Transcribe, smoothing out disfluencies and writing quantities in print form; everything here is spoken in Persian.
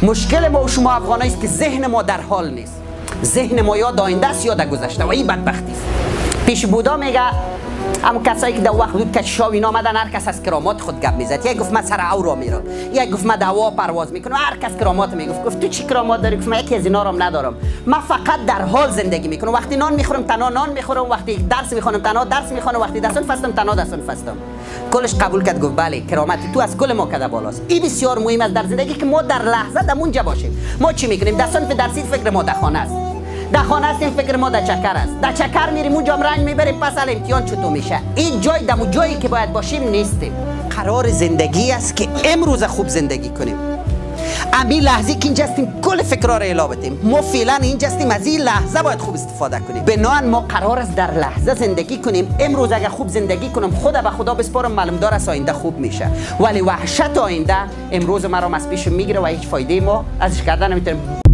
مشکل ما و شما افغانایی است که ذهن ما در حال نیست. ذهن ما یا آینده است یا در گذشته و این بدبختی است. پیش بودا میگه اما کسایی که در وقت بود که شاو اینا آمدن هر کس از کرامات خود گپ میزد. یک گفت من سر او را میرم، یک گفت من در هوا پرواز میکنم، هر کس کرامات میگفت. گفت تو چی کرامات داری؟ گفت من یکی از اینا رو ندارم، من فقط در حال زندگی میکنم. وقتی نان میخورم تنها نان میخورم، وقتی درس میخونم تنها درس میخونم، وقتی دستون فستم تنها دستون فستم. کلش قبول کرد، گفت بله کرامت تو از کل ما کده بالاست. این بسیار مهم است در زندگی که ما در لحظه در اونجا باشیم. ما چی میکنیم؟ دستون به درسی فکر ما در خانه است، در خانه هستیم فکر ما در چکر است، در چکر میریم اونجا رنج میبریم، پس امتحان چطور میشه؟ این جای دمو جایی که باید باشیم نیستیم. قرار زندگی است که امروز خوب زندگی کنیم. امی لحظه که اینجا هستیم کل فکرها رو الا بدیم. ما فعلا اینجا هستیم، از این لحظه باید خوب استفاده کنیم. بنابراین ما قرار است در لحظه زندگی کنیم. امروز اگر خوب زندگی کنم خدا به خدا بسپارم، معلوم دار است آینده خوب میشه. ولی وحشت آینده امروز مرا از پیش میگیره و هیچ فایده ما ازش کردن نمیتونیم.